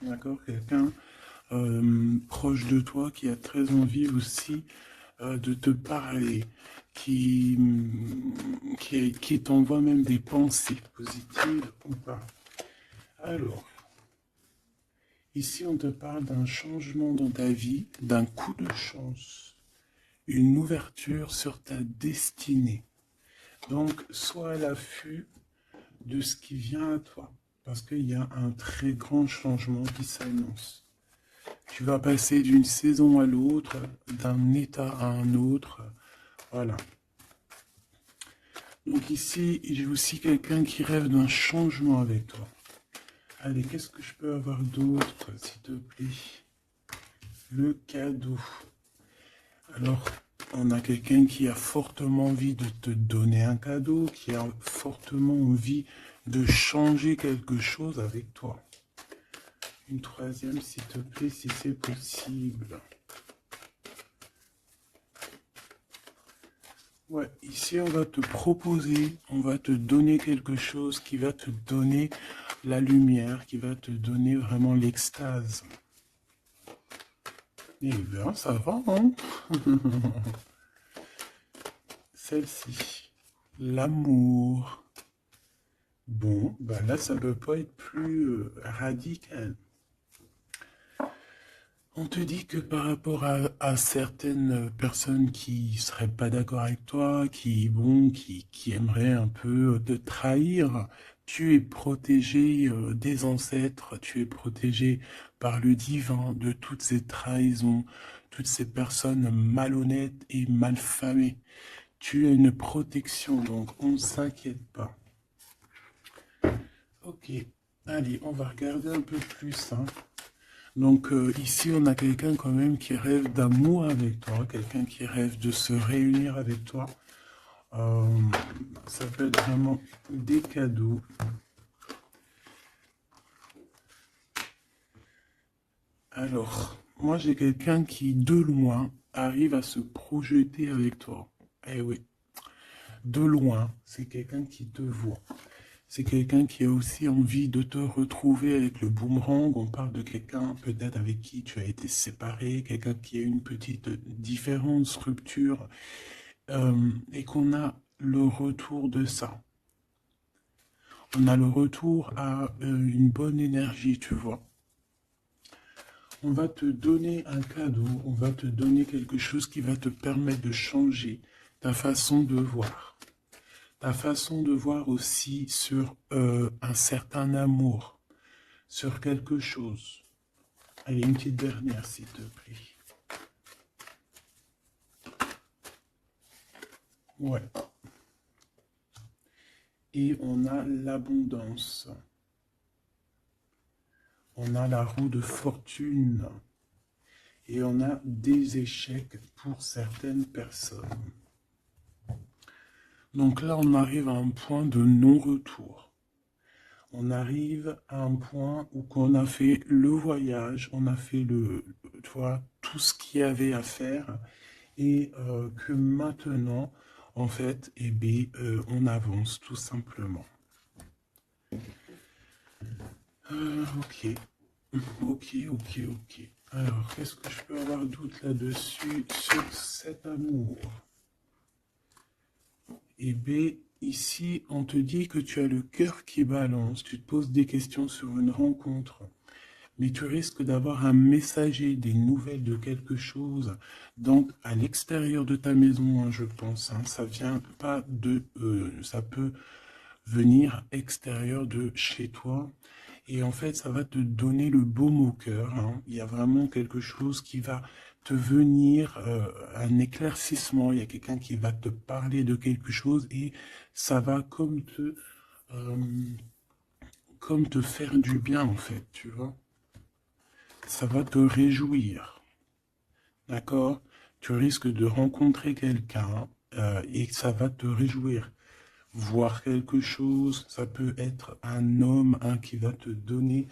d'accord? Quelqu'un proche de toi qui a très envie aussi de te parler, qui, qui t'envoie même des pensées positives ou pas. Alors, ici on te parle d'un changement dans ta vie, d'un coup de chance, une ouverture sur ta destinée. Donc, sois à l'affût de ce qui vient à toi, parce qu'il y a un très grand changement qui s'annonce. Tu vas passer d'une saison à l'autre, d'un état à un autre. Voilà. Donc ici, j'ai aussi quelqu'un qui rêve d'un changement avec toi. Allez, qu'est-ce que je peux avoir d'autre, s'il te plaît? Le cadeau. Alors, on a quelqu'un qui a fortement envie de te donner un cadeau, qui a fortement envie de changer quelque chose avec toi. Une troisième, s'il te plaît, si c'est possible. Ouais, ici on va te proposer, on va te donner quelque chose qui va te donner la lumière, qui va te donner vraiment l'extase. Eh bien, ça va, hein? Celle-ci, l'amour. Bon, bah là, ça peut pas être plus radical. On te dit que par rapport à certaines personnes qui seraient pas d'accord avec toi, qui aimeraient un peu te trahir, tu es protégé des ancêtres, tu es protégé par le divin de toutes ces trahisons, toutes ces personnes malhonnêtes et malfamées. Tu as une protection, donc on ne s'inquiète pas. Ok, allez, on va regarder un peu plus, hein. Donc ici, on a quelqu'un quand même qui rêve d'amour avec toi, quelqu'un qui rêve de se réunir avec toi. Euh, Ça peut être vraiment des cadeaux. Alors, moi j'ai quelqu'un qui, de loin, arrive à se projeter avec toi. Eh oui, de loin, c'est quelqu'un qui te voit. C'est quelqu'un qui a aussi envie de te retrouver avec le boomerang. On parle de quelqu'un peut-être avec qui tu as été séparé, quelqu'un qui a une petite différence, rupture, et qu'on a le retour de ça. On a le retour à une bonne énergie, tu vois. On va te donner un cadeau, on va te donner quelque chose qui va te permettre de changer ta façon de voir. Ta façon de voir aussi sur un certain amour, sur quelque chose. Allez, une petite dernière, s'il te plaît. Ouais. Et on a l'abondance. On a la roue de fortune. Et on a des échecs pour certaines personnes. Donc là, on arrive à un point de non-retour. On arrive à un point où on a fait le voyage, on a fait tu vois, tout ce qu'il y avait à faire, et que maintenant, en fait, eh bien, on avance tout simplement. Ok, ok. Alors, qu'est-ce que je peux avoir d'autre là-dessus sur cet amour? Eh bien, ici, on te dit que tu as le cœur qui balance, tu te poses des questions sur une rencontre, mais tu risques d'avoir un messager, des nouvelles de quelque chose, donc à l'extérieur de ta maison, hein, je pense, hein, ça vient pas de, ça peut venir extérieur de chez toi, et en fait, ça va te donner le baume au cœur, hein. Il y a vraiment quelque chose qui va te venir, un éclaircissement. Il y a quelqu'un qui va te parler de quelque chose et ça va comme te faire du bien, en fait, tu vois. Ça va te réjouir, d'accord? Tu risques de rencontrer quelqu'un et ça va te réjouir. Voir quelque chose, ça peut être un homme qui va te donner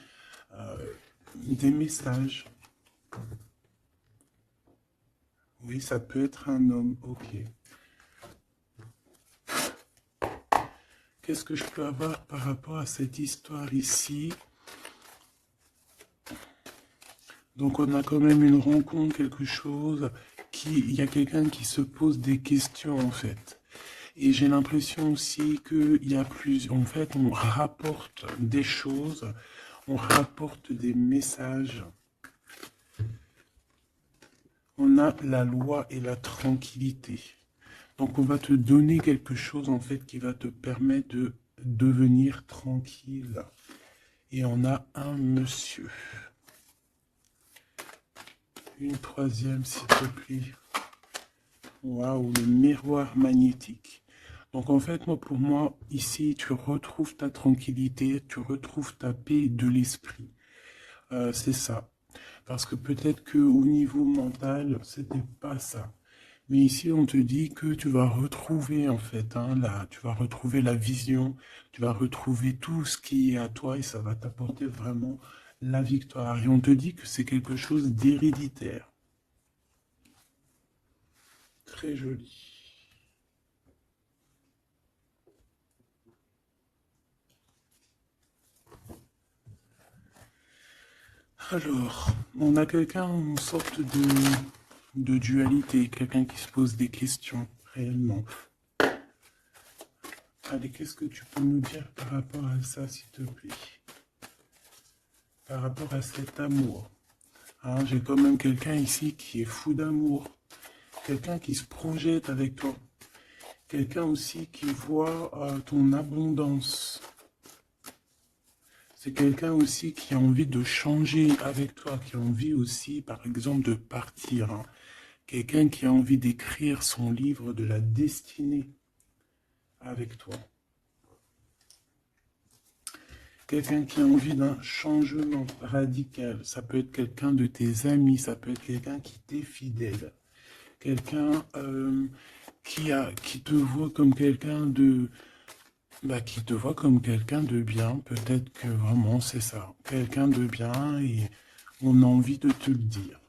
des messages. Oui, ça peut être un homme, ok. Qu'est-ce que je peux avoir par rapport à cette histoire ici? Donc on a quand même une rencontre, quelque chose il y a quelqu'un qui se pose des questions en fait. Et j'ai l'impression aussi qu'il y a plus, en fait, on rapporte des choses, on rapporte des messages. On a la loi et la tranquillité. Donc on va te donner quelque chose en fait qui va te permettre de devenir tranquille. Et on a un monsieur. Une troisième s'il te plaît. Waouh, le miroir magnétique. Donc en fait, moi, pour moi, ici, tu retrouves ta tranquillité, tu retrouves ta paix de l'esprit. C'est ça. Parce que peut-être qu'au niveau mental, c'était pas ça. Mais ici, on te dit que tu vas retrouver, en fait, hein, tu vas retrouver la vision, tu vas retrouver tout ce qui est à toi et ça va t'apporter vraiment la victoire. Et on te dit que c'est quelque chose d'héréditaire. Très joli. Alors, on a quelqu'un, une sorte de dualité, quelqu'un qui se pose des questions, réellement. Allez, qu'est-ce que tu peux nous dire par rapport à ça, s'il te plaît? Par rapport à cet amour. Hein, j'ai quand même quelqu'un ici qui est fou d'amour. Quelqu'un qui se projette avec toi. Quelqu'un aussi qui voit ton abondance. C'est quelqu'un aussi qui a envie de changer avec toi, qui a envie aussi, par exemple, de partir. Hein. Quelqu'un qui a envie d'écrire son livre de la destinée avec toi. Quelqu'un qui a envie d'un changement radical. Ça peut être quelqu'un de tes amis, ça peut être quelqu'un qui t'est fidèle. Quelqu'un qui te voit comme quelqu'un de... qui te voit comme quelqu'un de bien. Peut-être que vraiment c'est ça. Quelqu'un de bien et on a envie de te le dire.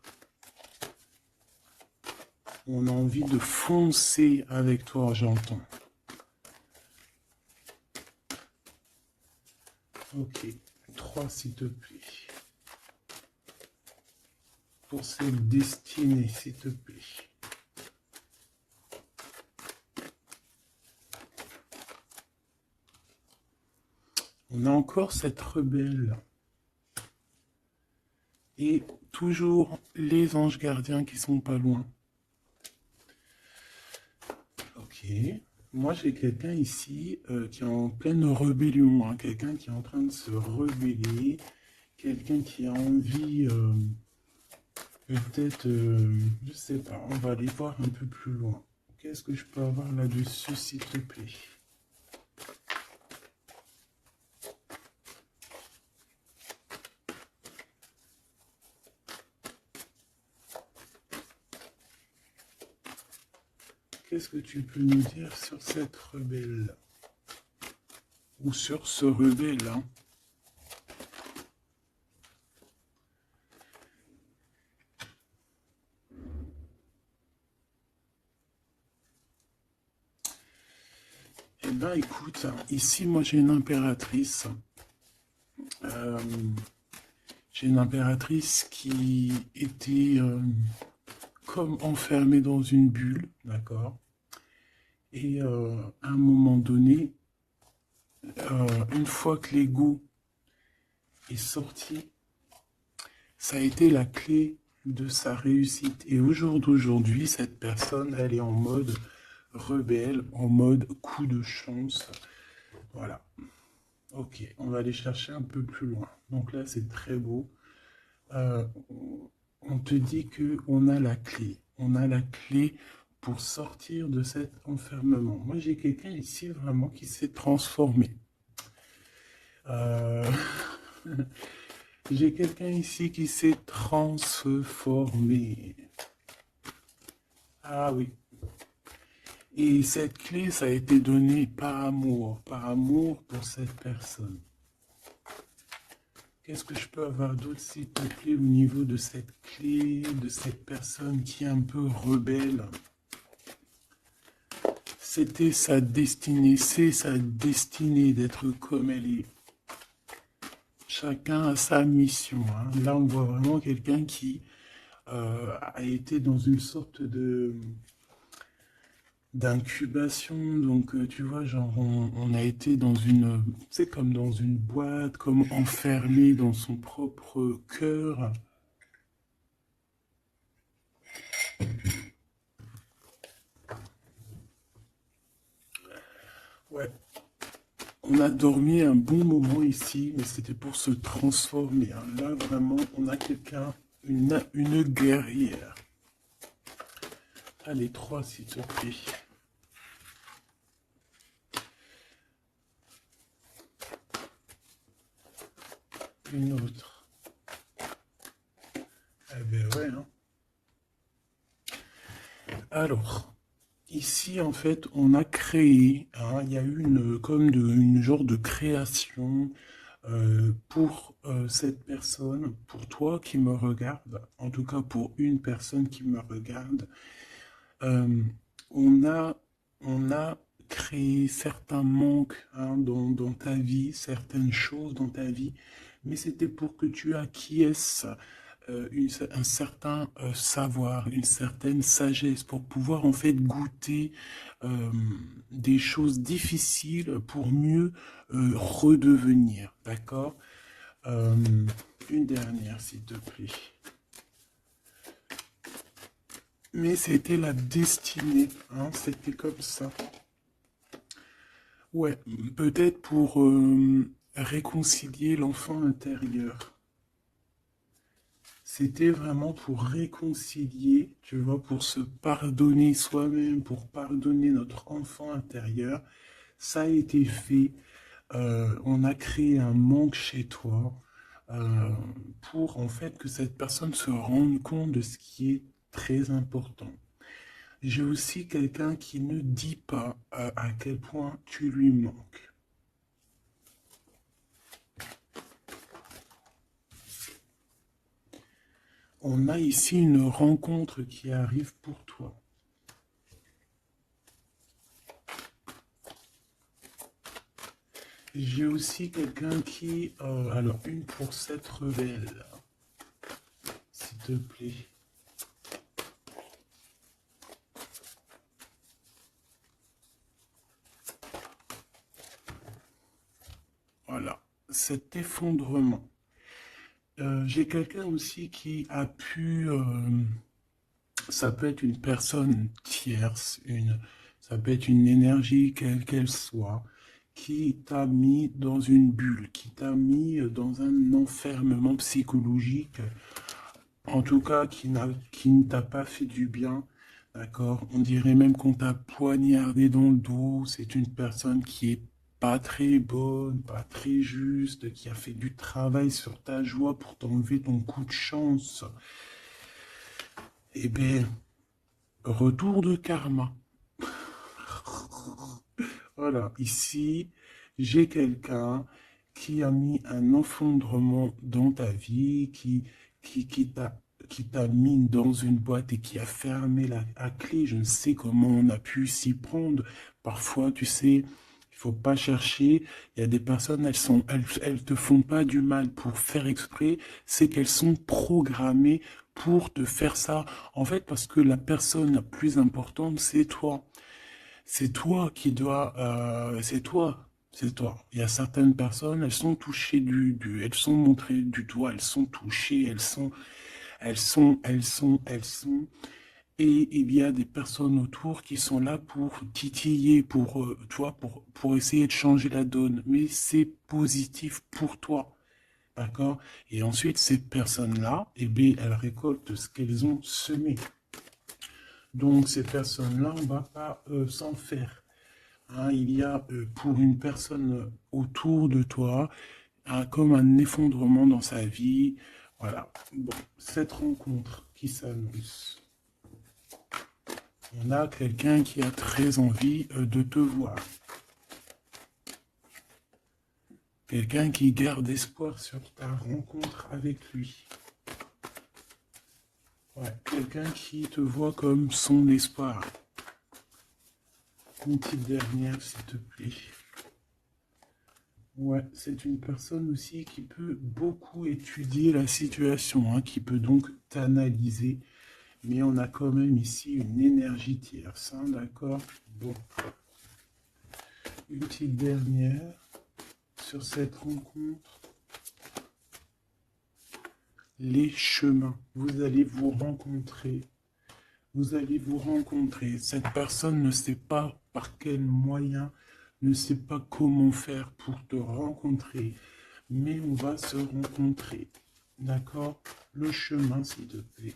On a envie de foncer avec toi, j'entends. Ok, 3 s'il te plaît. Pour cette destinée, s'il te plaît. On a encore cette rebelle. Et toujours les anges gardiens qui sont pas loin. Ok. Moi, j'ai quelqu'un ici qui est en pleine rébellion. Hein, quelqu'un qui est en train de se rebeller. Quelqu'un qui a envie, peut-être, je sais pas, on va aller voir un peu plus loin. Qu'est-ce que je peux avoir là-dessus, s'il te plaît? Qu'est-ce que tu peux nous dire sur cette rebelle? Ou sur ce rebelle, hein? Eh bien, écoute, ici, moi, j'ai une impératrice. J'ai une impératrice qui était comme enfermée dans une bulle, d'accord? Et à un moment donné, une fois que l'ego est sorti, ça a été la clé de sa réussite. Et au jour d'aujourd'hui, cette personne, elle est en mode rebelle, en mode coup de chance. Voilà. Ok, on va aller chercher un peu plus loin. Donc là, c'est très beau. Euh, on te dit que on a la clé. On a la clé pour sortir de cet enfermement. Moi, j'ai quelqu'un ici vraiment qui s'est transformé. Euh, j'ai quelqu'un ici qui s'est transformé. Ah oui. Et cette clé, ça a été donné par amour pour cette personne. Qu'est-ce que je peux avoir d'autre, s'il te plaît, au niveau de cette clé, de cette personne qui est un peu rebelle? C'était sa destinée, c'est sa destinée d'être comme elle est. chacun a sa mission, hein. Là, on voit vraiment quelqu'un qui a été dans une sorte de d'incubation. Donc, tu vois, genre, on a été dans une, c'est comme dans une boîte, comme enfermé dans son propre cœur. Ouais, on a dormi un bon moment ici, mais c'était pour se transformer, hein. Là, vraiment, on a quelqu'un, une guerrière. Allez, trois, s'il te plaît. Une autre. Eh ben ouais, hein. Alors, ici, en fait, on a créé, hein, il y a eu une genre de création pour cette personne, pour toi qui me regarde, en tout cas pour une personne qui me regarde. Euh, on a, on a créé certains manques, hein, dans ta vie, certaines choses dans ta vie, mais c'était pour que tu acquiesces un certain savoir, une certaine sagesse pour pouvoir en fait goûter euh, des choses difficiles pour mieux redevenir. D'accord? Euh, une dernière, s'il te plaît. Mais c'était la destinée, hein, c'était comme ça. Ouais, peut-être pour réconcilier l'enfant intérieur. C'était vraiment pour réconcilier, tu vois, pour se pardonner soi-même, pour pardonner notre enfant intérieur. Ça a été fait. On a créé un manque chez toi euh, pour en fait que cette personne se rende compte de ce qui est très important. J'ai aussi quelqu'un qui ne dit pas à quel point tu lui manques. On a ici une rencontre qui arrive pour toi. J'ai aussi quelqu'un qui... alors, une pour cette rebelle, s'il te plaît. Voilà, cet effondrement. J'ai quelqu'un aussi qui a pu... ça peut être une personne tierce, ça peut être une énergie, quelle qu'elle soit, qui t'a mis dans une bulle, qui t'a mis dans un enfermement psychologique, en tout cas qui ne t'a pas fait du bien, d'accord? On dirait même qu'on t'a poignardé dans le dos. C'est une personne qui est pas très bonne, pas très juste, qui a fait du travail sur ta joie pour t'enlever ton coup de chance. Eh bien, retour de karma. Voilà, ici, j'ai quelqu'un qui a mis un effondrement dans ta vie, qui, qui t'a, qui t'a mis dans une boîte et qui a fermé la clé. Je ne sais comment on a pu s'y prendre. Parfois, tu sais, il faut pas chercher. Il y a des personnes, elles te font pas du mal pour faire exprès. C'est qu'elles sont programmées pour te faire ça. En fait, parce que la personne la plus importante, c'est toi. C'est toi qui dois, c'est toi, c'est toi. Il y a certaines personnes, elles sont touchées elles sont montrées du doigt, elles sont touchées, elles sont. Et il y a des personnes autour qui sont là pour titiller, pour, toi, pour essayer de changer la donne. Mais c'est positif pour toi. D'accord? Et ensuite, ces personnes-là, eh bien, elles récoltent ce qu'elles ont semé. Donc, ces personnes-là, on ne va pas s'en faire. Hein, il y a pour une personne autour de toi comme un effondrement dans sa vie. Voilà. Bon, cette rencontre qui s'annonce. On a quelqu'un qui a très envie de te voir. Quelqu'un qui garde espoir sur ta rencontre avec lui. Ouais, quelqu'un qui te voit comme son espoir. Une petite dernière, s'il te plaît. Ouais, c'est une personne aussi qui peut beaucoup étudier la situation, hein, qui peut donc t'analyser. Mais on a quand même ici une énergie tierce, hein, d'accord? Bon, une petite dernière sur cette rencontre. Les chemins. Vous allez vous rencontrer. Vous allez vous rencontrer. Cette personne ne sait pas par quel moyen, ne sait pas comment faire pour te rencontrer, mais on va se rencontrer. D'accord? Le chemin, s'il te plaît.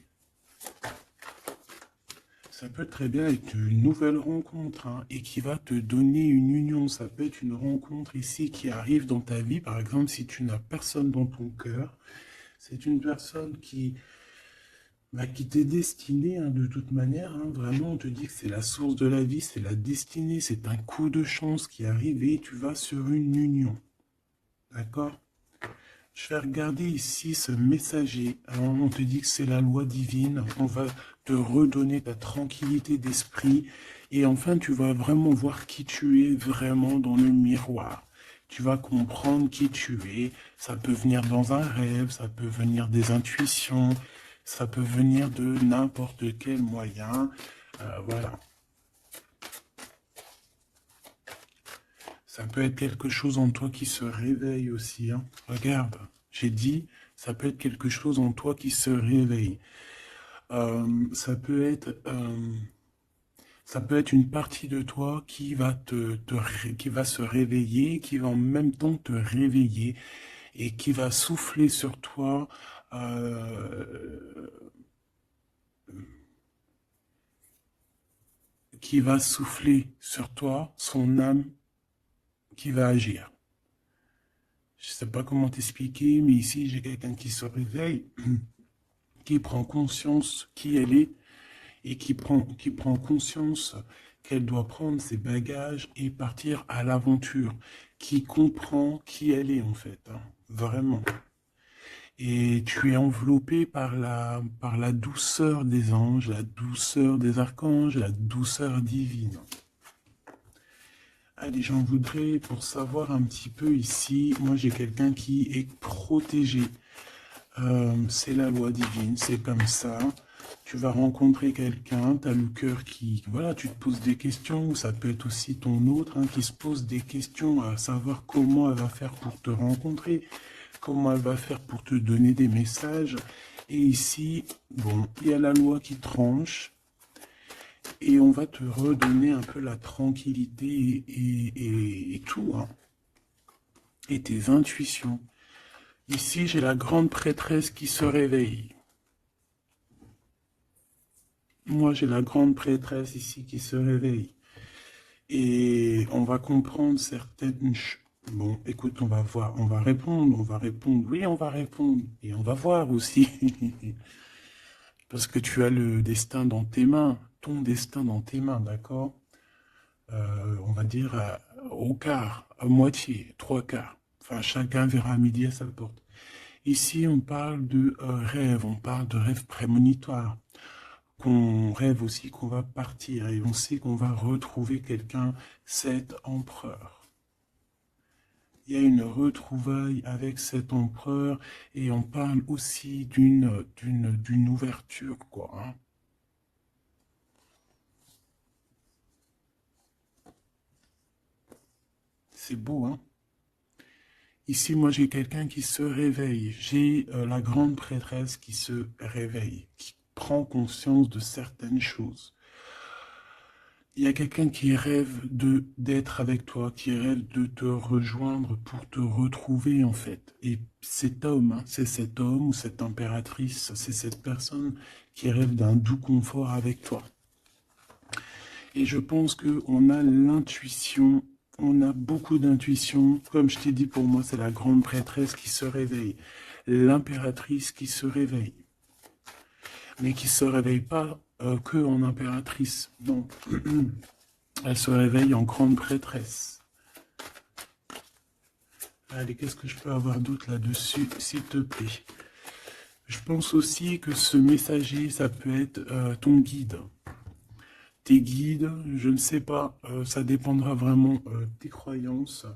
Ça peut très bien être une nouvelle rencontre, hein, et qui va te donner une union. Ça peut être une rencontre ici qui arrive dans ta vie. Par exemple, si tu n'as personne dans ton cœur, c'est une personne qui t'est destinée, hein, de toute manière. Hein. Vraiment, on te dit que c'est la source de la vie, c'est la destinée, c'est un coup de chance qui arrive et tu vas sur une union. D'accord? Je vais regarder ici ce messager. Alors, on te dit que c'est la loi divine. On va te redonner ta tranquillité d'esprit. Et enfin, tu vas vraiment voir qui tu es vraiment dans le miroir. Tu vas comprendre qui tu es. Ça peut venir dans un rêve, ça peut venir des intuitions, ça peut venir de n'importe quel moyen. Voilà. Ça peut être quelque chose en toi qui se réveille aussi. Hein. Regarde, j'ai dit, ça peut être quelque chose en toi qui se réveille. Ça peut être, ça peut être une partie de toi qui va qui va se réveiller, qui va en même temps te réveiller et qui va souffler sur toi, euh, qui va souffler sur toi son âme qui va agir. Je sais pas comment t'expliquer, mais ici j'ai quelqu'un qui se réveille, qui prend conscience qui elle est et qui prend conscience qu'elle doit prendre ses bagages et partir à l'aventure, qui comprend qui elle est en fait, hein, vraiment. Et tu es enveloppé par la douceur des anges, la douceur des archanges, la douceur divine. Allez, j'en voudrais pour savoir un petit peu ici, moi j'ai quelqu'un qui est protégé. C'est la loi divine, c'est comme ça. Tu vas rencontrer quelqu'un, tu as le cœur qui... Voilà, tu te poses des questions, ou ça peut être aussi ton autre, hein, qui se pose des questions à savoir comment elle va faire pour te rencontrer, comment elle va faire pour te donner des messages. Et ici, bon, il y a la loi qui tranche, et on va te redonner un peu la tranquillité et tout, hein, et tes intuitions. Ici, j'ai la grande prêtresse qui se réveille. Moi, j'ai la grande prêtresse ici qui se réveille. Et on va comprendre certaines choses. Bon, écoute, on va voir, on va répondre, oui, on va répondre. Et on va voir aussi. Parce que tu as le destin dans tes mains, ton destin dans tes mains, d'accord? On va dire au quart, à moitié, trois quarts. Enfin, chacun verra midi à sa porte. Ici, on parle de rêve, on parle de rêve prémonitoire. Qu'on rêve aussi qu'on va partir et on sait qu'on va retrouver quelqu'un, cet empereur. Il y a une retrouvaille avec cet empereur et on parle aussi d'une ouverture, quoi. Hein. C'est beau, hein? Ici, moi, j'ai quelqu'un qui se réveille. J'ai la grande prêtresse qui se réveille, qui prend conscience de certaines choses. Il y a quelqu'un qui rêve de d'être avec toi, qui rêve de te rejoindre pour te retrouver en fait. Et cet homme, hein, c'est cet homme ou cette impératrice, c'est cette personne qui rêve d'un doux confort avec toi. Et je pense que on a l'intuition, on a beaucoup d'intuition. Comme je t'ai dit, pour moi, c'est la grande prêtresse qui se réveille, l'impératrice qui se réveille, mais qui se réveille pas que en impératrice. Non. Elle se réveille en grande prêtresse. Allez, qu'est-ce que je peux avoir d'autre là-dessus, s'il te plaît? Je pense aussi que ce messager, ça peut être ton guide. Tes guides, je ne sais pas, ça dépendra vraiment de tes croyances.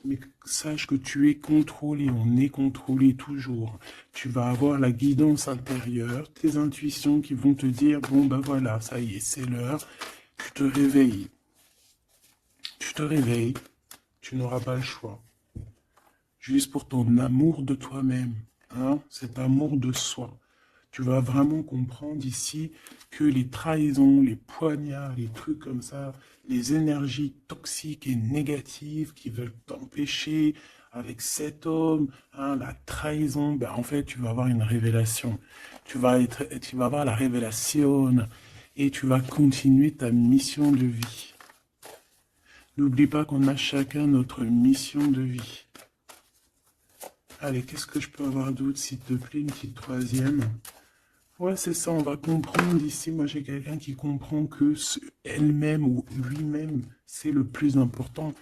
mais sache que tu es contrôlé, on est contrôlé toujours. Tu vas avoir la guidance intérieure, tes intuitions qui vont te dire, bon ben voilà, ça y est, c'est l'heure, tu te réveilles. Tu te réveilles, tu n'auras pas le choix. Juste pour ton amour de toi-même, hein, cet amour de soi. Tu vas vraiment comprendre ici que les trahisons, les poignards, les trucs comme ça, les énergies toxiques et négatives qui veulent t'empêcher avec cet homme, hein, la trahison, ben en fait, tu vas avoir une révélation. Tu vas avoir la révélation et tu vas continuer ta mission de vie. N'oublie pas qu'on a chacun notre mission de vie. Allez, qu'est-ce que je peux avoir d'autre, s'il te plaît, une petite troisième. Ouais, c'est ça, on va comprendre ici. Moi, j'ai quelqu'un qui comprend que elle-même ou lui-même, c'est le plus important.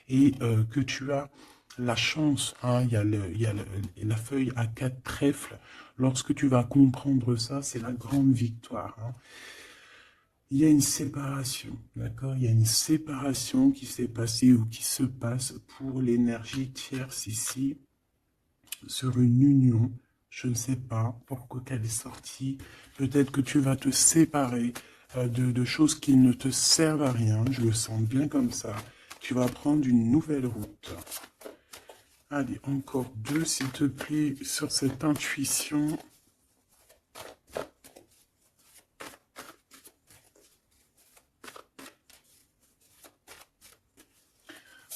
Et que tu as la chance, hein, la feuille à 4 trèfles. Lorsque tu vas comprendre ça, c'est la grande victoire. Hein. Il y a une séparation, d'accord? Il y a une séparation qui s'est passée ou qui se passe pour l'énergie tierce ici, sur une union. Je ne sais pas pourquoi qu'elle est sortie. Peut-être que tu vas te séparer de choses qui ne te servent à rien. Je le sens bien comme ça. Tu vas prendre une nouvelle route. Allez, encore deux, s'il te plaît, sur cette intuition.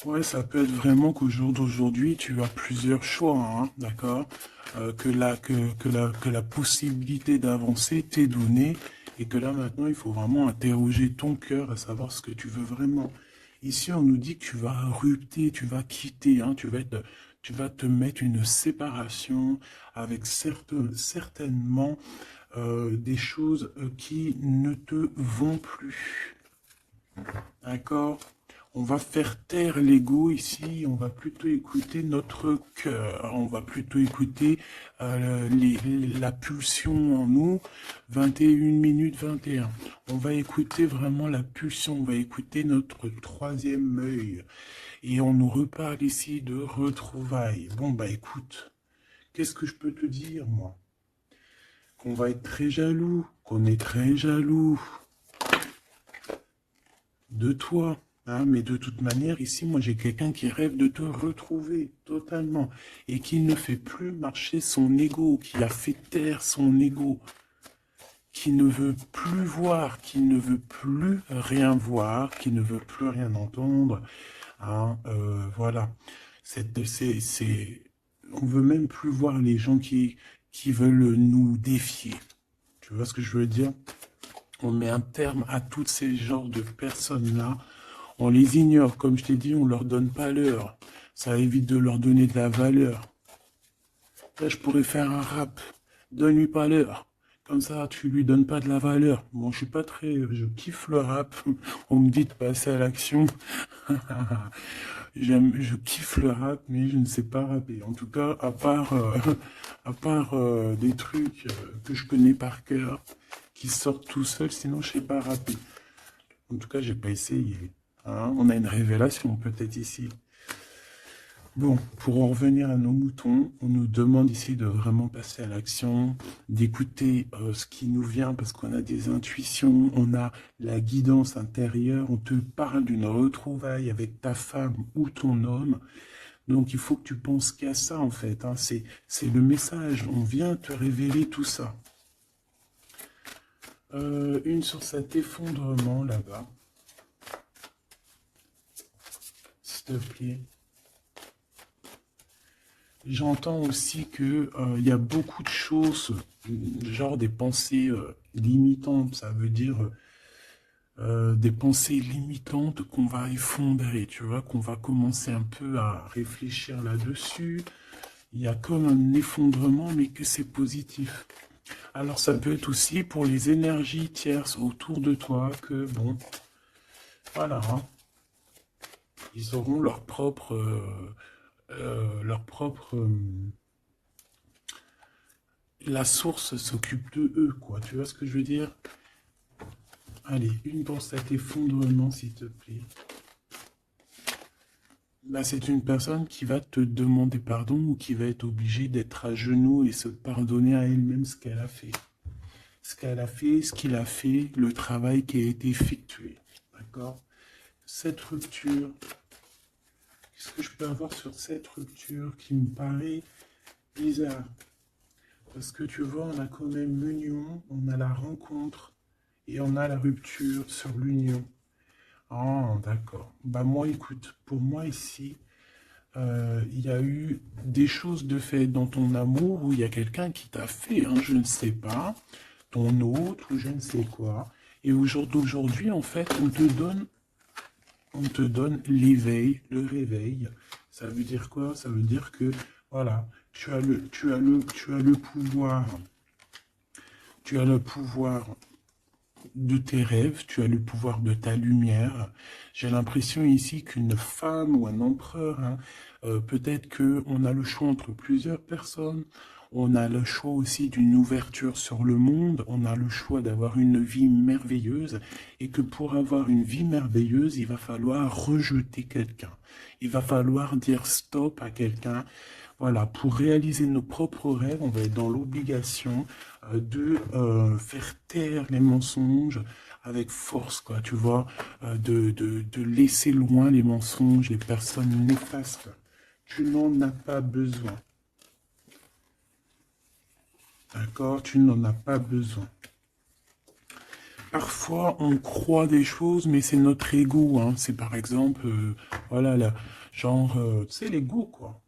Ouais, ça peut être vraiment qu'au jour d'aujourd'hui, tu as plusieurs choix, hein, d'accord? Que la possibilité d'avancer t'est donnée et que là maintenant, il faut vraiment interroger ton cœur à savoir ce que tu veux vraiment. Ici, on nous dit que tu vas rupter, tu vas quitter, hein, tu vas te mettre une séparation avec certainement des choses qui ne te vont plus. D'accord? On va faire taire l'ego ici, on va plutôt écouter notre cœur, on va plutôt écouter la pulsion en nous, 21 minutes 21. On va écouter vraiment la pulsion, on va écouter notre troisième œil. Et on nous reparle ici de retrouvailles. Bon bah écoute, qu'est-ce que je peux te dire moi? Qu'on va être très jaloux, qu'on est très jaloux de toi. Hein, mais de toute manière, ici, moi, j'ai quelqu'un qui rêve de te retrouver totalement et qui ne fait plus marcher son ego, qui a fait taire son ego, qui ne veut plus voir, qui ne veut plus rien voir, qui ne veut plus rien entendre. Hein, voilà. On veut même plus voir les gens qui veulent nous défier. Tu vois ce que je veux dire? On met un terme à tous ces genres de personnes-là. On les ignore, comme je t'ai dit, on leur donne pas l'heure. Ça évite de leur donner de la valeur. Là, je pourrais faire un rap. Donne-lui pas l'heure. Comme ça, tu lui donnes pas de la valeur. Bon, je suis pas très... Je kiffe le rap. On me dit de passer à l'action. Je kiffe le rap, mais je ne sais pas rapper. En tout cas, à part des trucs que je connais par cœur, qui sortent tout seuls, sinon je sais pas rapper. En tout cas, j'ai pas essayé. Hein, on a une révélation peut-être ici. Bon, pour en revenir à nos moutons, on nous demande ici de vraiment passer à l'action, d'écouter ce qui nous vient parce qu'on a des intuitions, on a la guidance intérieure, on te parle d'une retrouvaille avec ta femme ou ton homme. Donc il faut que tu penses qu'à ça en fait, hein. C'est le message, on vient te révéler tout ça. Une sur cet effondrement là-bas. S'il te plaît. J'entends aussi que il y a beaucoup de choses, genre des pensées limitantes. Ça veut dire des pensées limitantes qu'on va effondrer, tu vois, qu'on va commencer un peu à réfléchir là-dessus. Il y a comme un effondrement, mais que c'est positif. Alors ça peut être aussi pour les énergies tierces autour de toi que, bon, voilà, hein, ils auront la source s'occupe de eux, quoi. Tu vois ce que je veux dire? Allez, une pour cet effondrement, s'il te plaît. Bah, c'est une personne qui va te demander pardon ou qui va être obligée d'être à genoux et se pardonner à elle-même ce qu'elle a fait. Ce qu'elle a fait, ce qu'il a fait, le travail qui a été effectué. D'accord? Cette rupture, qu'est-ce que je peux avoir sur cette rupture qui me paraît bizarre? Parce que tu vois, on a quand même l'union, on a la rencontre et on a la rupture sur l'union. Ah, d'accord. Bah moi, écoute, pour moi ici, il y a eu des choses de fait dans ton amour où il y a quelqu'un qui t'a fait, je ne sais pas, ton autre ou je ne sais quoi. Et aujourd'hui, en fait, on te donne l'éveil, le réveil. Ça veut dire quoi? Ça veut dire que, voilà, tu as le pouvoir, tu as le pouvoir de tes rêves, tu as le pouvoir de ta lumière. J'ai l'impression ici qu'une femme ou un empereur, peut-être qu'on a le choix entre plusieurs personnes, on a le choix aussi d'une ouverture sur le monde, on a le choix d'avoir une vie merveilleuse, et que pour avoir une vie merveilleuse, il va falloir rejeter quelqu'un. Il va falloir dire stop à quelqu'un. Voilà, pour réaliser nos propres rêves, on va être dans l'obligation de faire taire les mensonges avec force, quoi, tu vois, de laisser loin les mensonges, les personnes néfastes. Tu n'en as pas besoin, d'accord? Tu n'en as pas besoin. Parfois, on croit des choses, mais c'est notre ego, hein. C'est par exemple, voilà, là, genre, tu sais, l'ego, quoi.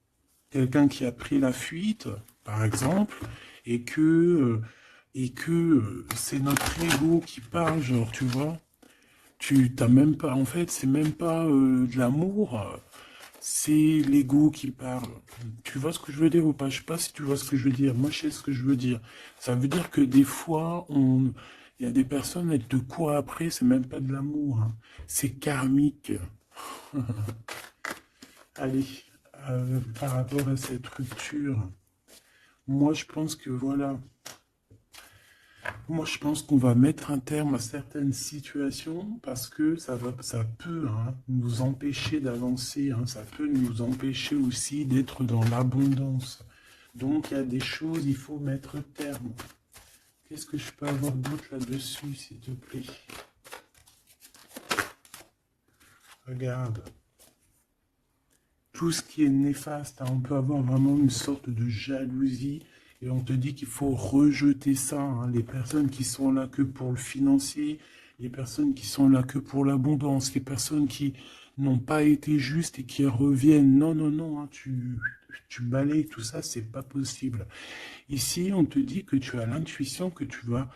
Quelqu'un qui a pris la fuite, par exemple, et que c'est notre ego qui parle, genre, tu vois. Tu t'as même pas, en fait, c'est même pas de l'amour, c'est l'ego qui parle. Tu vois ce que je veux dire ou pas? Je sais pas si tu vois ce que je veux dire. Moi, je sais ce que je veux dire. Ça veut dire que des fois, il y a des personnes, elles te courent après, c'est même pas de l'amour, hein. C'est karmique. Allez, par rapport à cette rupture, moi, je pense que voilà. Moi, je pense qu'on va mettre un terme à certaines situations parce que ça peut, nous empêcher d'avancer, ça peut nous empêcher aussi d'être dans l'abondance. Donc, il y a des choses, il faut mettre terme. Qu'est-ce que je peux avoir d'autre là-dessus, s'il te plaît? Regarde. Tout ce qui est néfaste, on peut avoir vraiment une sorte de jalousie et on te dit qu'il faut rejeter ça, les personnes qui sont là que pour le financier, les personnes qui sont là que pour l'abondance, les personnes qui n'ont pas été justes et qui reviennent. Non, non, non, tu balayes tout ça, c'est pas possible. Ici, on te dit que tu as l'intuition que tu vas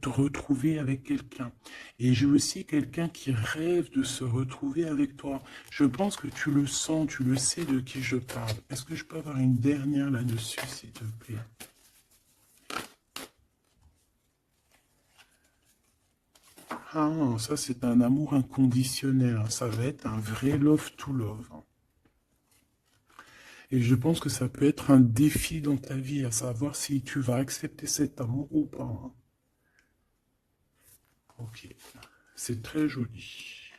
te retrouver avec quelqu'un. Et j'ai aussi quelqu'un qui rêve de se retrouver avec toi. Je pense que tu le sens, tu le sais de qui je parle. Est-ce que je peux avoir une dernière là-dessus, s'il te plaît? Ah, ça c'est un amour inconditionnel, ça va être un vrai love to love. Et je pense que ça peut être un défi dans ta vie, à savoir si tu vas accepter cet amour ou pas. Ok, c'est très joli.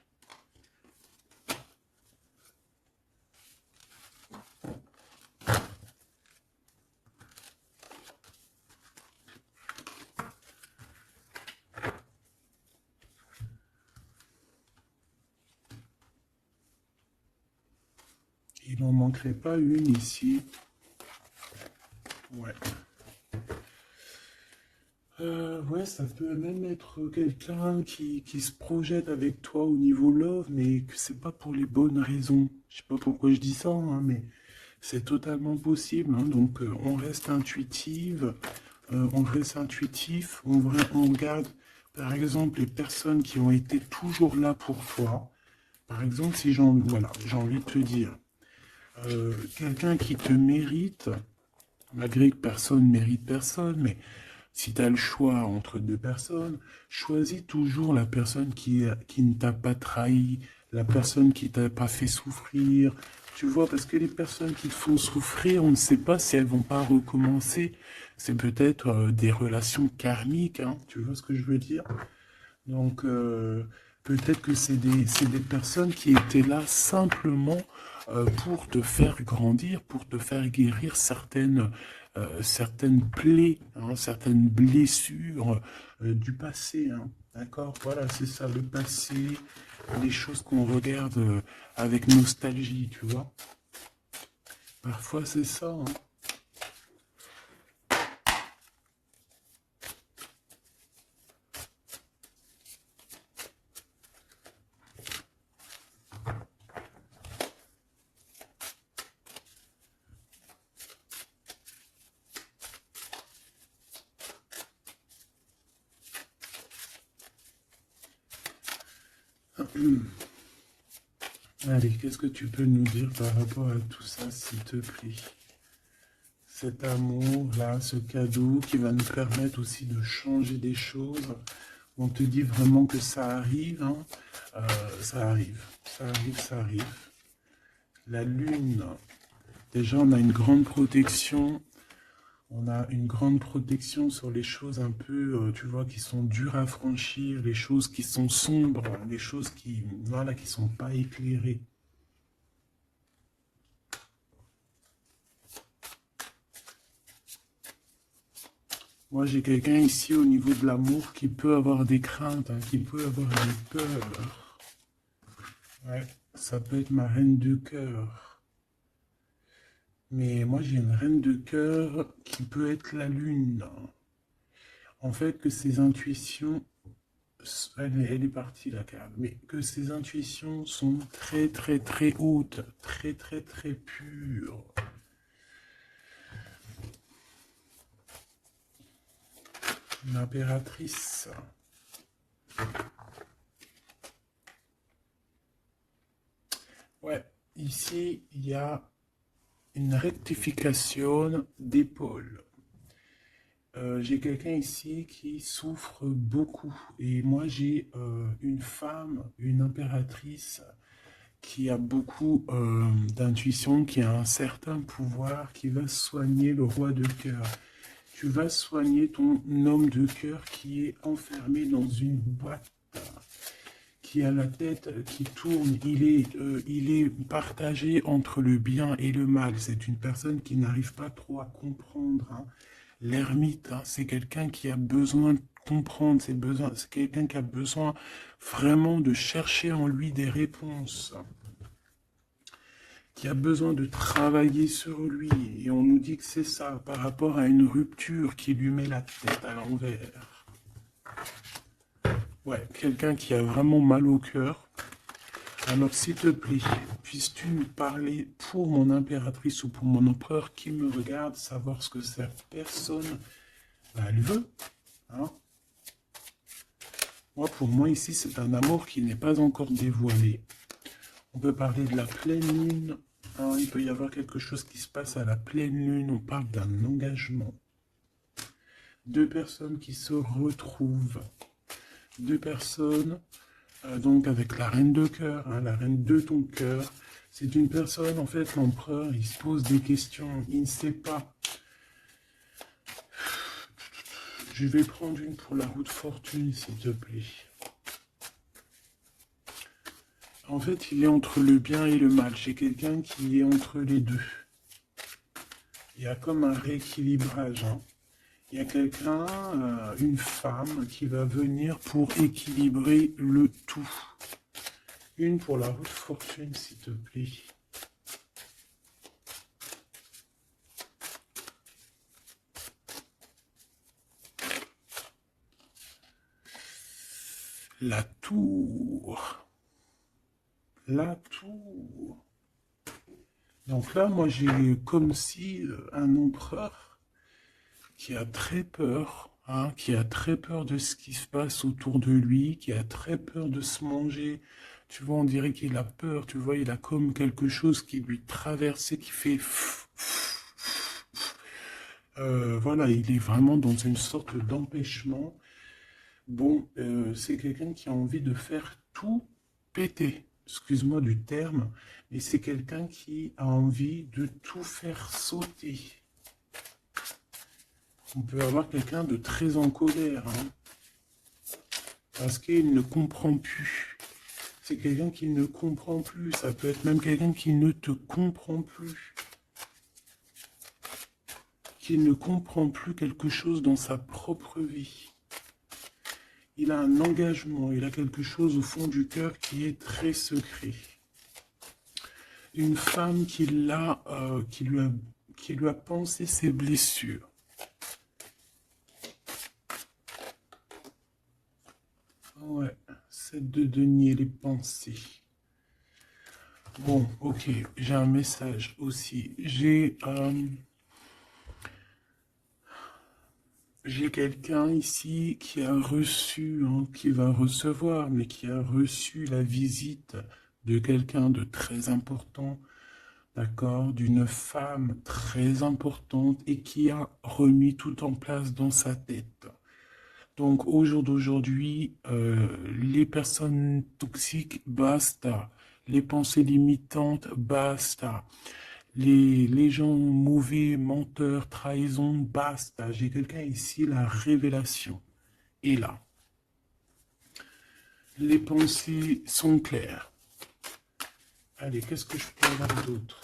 Il n'en manquerait pas une ici. Ouais. Ouais, ça peut même être quelqu'un qui se projette avec toi au niveau love, mais que c'est pas pour les bonnes raisons. Je sais pas pourquoi je dis ça, mais c'est totalement possible, donc on reste intuitive, on reste intuitif, on regarde par exemple les personnes qui ont été toujours là pour toi. Par exemple, si j'ai envie de te dire, quelqu'un qui te mérite, malgré que personne ne mérite personne, mais si tu as le choix entre deux personnes, choisis toujours la personne qui ne t'a pas trahi, la personne qui t'a pas fait souffrir. Tu vois, parce que les personnes qui te font souffrir, on ne sait pas si elles vont pas recommencer. C'est peut-être des relations karmiques, tu vois ce que je veux dire? Donc, Peut-être que c'est des personnes qui étaient là simplement pour te faire grandir, pour te faire guérir certaines plaies, hein, certaines blessures du passé. Hein. D'accord? Voilà, c'est ça, le passé, les choses qu'on regarde avec nostalgie, tu vois. Parfois, c'est ça. Hein. Allez, qu'est-ce que tu peux nous dire par rapport à tout ça, s'il te plaît? Cet amour-là, ce cadeau qui va nous permettre aussi de changer des choses. On te dit vraiment que ça arrive, hein. Ça arrive, ça arrive, ça arrive. La lune, déjà on a une grande protection. On a une grande protection sur les choses un peu, tu vois, qui sont dures à franchir, les choses qui sont sombres, les choses qui, voilà, qui sont pas éclairées. Moi, j'ai quelqu'un ici au niveau de l'amour qui peut avoir des craintes, hein, qui peut avoir des peurs. Ouais, ça peut être ma reine de cœur. Mais moi, j'ai une reine de cœur qui peut être la lune. En fait, que ses intuitions, elle est partie la carte, mais que ses intuitions sont très très très hautes, très très très pures. L'impératrice. Ouais, ici, il y a une rectification d'épaule. J'ai quelqu'un ici qui souffre beaucoup. Et moi, j'ai une femme, une impératrice, qui a beaucoup d'intuition, qui a un certain pouvoir, qui va soigner le roi de cœur. Tu vas soigner ton homme de cœur qui est enfermé dans une boîte, qui a la tête qui tourne. Il est partagé entre le bien et le mal. C'est une personne qui n'arrive pas trop à comprendre. Hein. L'ermite, hein, c'est quelqu'un qui a besoin de comprendre ses besoins. C'est quelqu'un qui a besoin vraiment de chercher en lui des réponses, qui a besoin de travailler sur lui. Et on nous dit que c'est ça, par rapport à une rupture qui lui met la tête à l'envers. Ouais, quelqu'un qui a vraiment mal au cœur. Alors, s'il te plaît, puisses-tu nous parler pour mon impératrice ou pour mon empereur qui me regarde, savoir ce que cette personne, elle veut. Hein. Moi, pour moi, ici, c'est un amour qui n'est pas encore dévoilé. On peut parler de la pleine lune. Hein, il peut y avoir quelque chose qui se passe à la pleine lune. On parle d'un engagement. Deux personnes qui se retrouvent. Deux personnes, donc avec la reine de cœur, hein, la reine de ton cœur. C'est une personne, en fait, l'empereur, il se pose des questions. Il ne sait pas. Je vais prendre une pour la roue de fortune, s'il te plaît. En fait, il est entre le bien et le mal. J'ai quelqu'un qui est entre les deux. Il y a comme un rééquilibrage. Hein. Il y a quelqu'un, une femme, qui va venir pour équilibrer le tout. Une pour la roue de fortune, s'il te plaît. La tour. La tour. Donc là, moi, j'ai comme si un empereur qui a très peur, hein, qui a très peur de ce qui se passe autour de lui, qui a très peur de se manger. Tu vois, on dirait qu'il a peur, tu vois, il a comme quelque chose qui lui traverse, qui fait... voilà, il est vraiment dans une sorte d'empêchement. Bon, c'est quelqu'un qui a envie de faire tout péter. Excuse-moi du terme, mais c'est quelqu'un qui a envie de tout faire sauter. On peut avoir quelqu'un de très en colère. Hein. parce qu'il ne comprend plus. C'est quelqu'un qui ne comprend plus. Ça peut être même quelqu'un qui ne te comprend plus. Qui ne comprend plus quelque chose dans sa propre vie. Il a un engagement, il a quelque chose au fond du cœur qui est très secret. Une femme qui lui a pensé ses blessures. Ouais, 7 de denier, les pensées. Bon, ok, j'ai un message aussi. J'ai quelqu'un ici qui a reçu, hein, qui va recevoir, mais qui a reçu la visite de quelqu'un de très important, d'accord, d'une femme très importante et qui a remis tout en place dans sa tête. Donc au jour d'aujourd'hui, les personnes toxiques, basta. Les pensées limitantes, basta. Les gens mauvais, menteurs, trahison, basta. J'ai quelqu'un ici, la révélation est là. Les pensées sont claires. Allez, qu'est-ce que je peux avoir d'autre?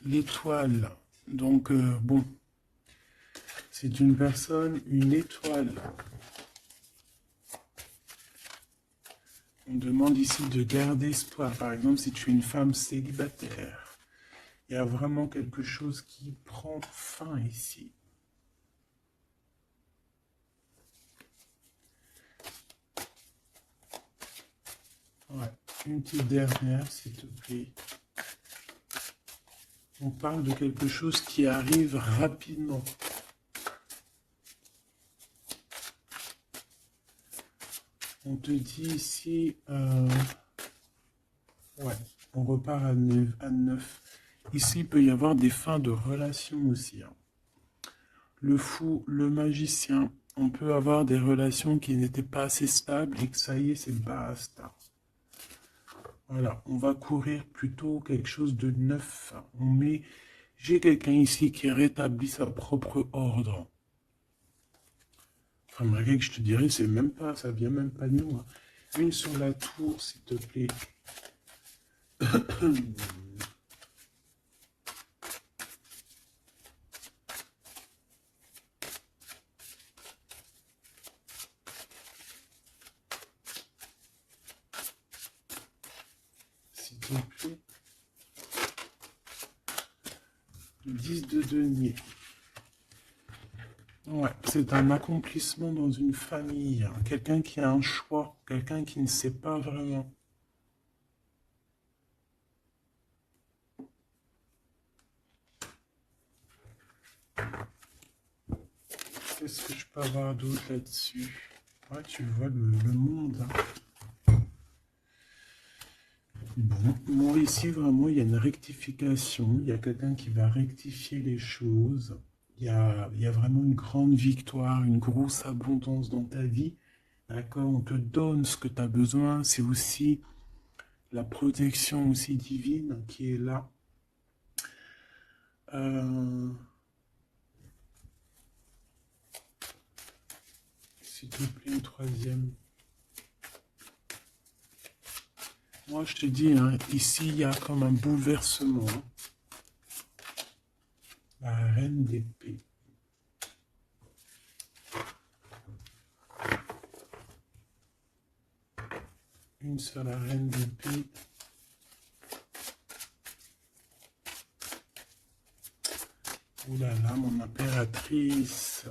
L'étoile. Donc, bon, c'est une personne, une étoile. On demande ici de garder espoir. Par exemple, si tu es une femme célibataire, il y a vraiment quelque chose qui prend fin ici. Ouais, une petite dernière, s'il te plaît. On parle de quelque chose qui arrive rapidement. On te dit ici, ouais, on repart à 9. Ici, il peut y avoir des fins de relations aussi. Hein. Le fou, le magicien, on peut avoir des relations qui n'étaient pas assez stables et que ça y est, c'est basta. Voilà, on va courir plutôt quelque chose de neuf. J'ai quelqu'un ici qui rétablit sa propre ordre. Enfin, malgré que je te dirais, c'est même pas, ça vient même pas de nous. Hein. Une sur la tour, s'il te plaît. S'il te plaît. 10 de denier. Ouais, c'est un accomplissement dans une famille. Hein. Quelqu'un qui a un choix, quelqu'un qui ne sait pas vraiment. Qu'est-ce que je peux avoir d'autre là-dessus? Ouais, tu vois le monde. Hein. Bon, moi ici, vraiment, il y a une rectification. Il y a quelqu'un qui va rectifier les choses. Il y a vraiment une grande victoire, une grosse abondance dans ta vie. D'accord? On te donne ce que tu as besoin. C'est aussi la protection aussi divine qui est là. S'il te plaît, une troisième. Moi, je te dis, hein, ici, il y a comme un bouleversement. La reine d'épée. Une sur la reine d'épée. Ouh là là, mon impératrice.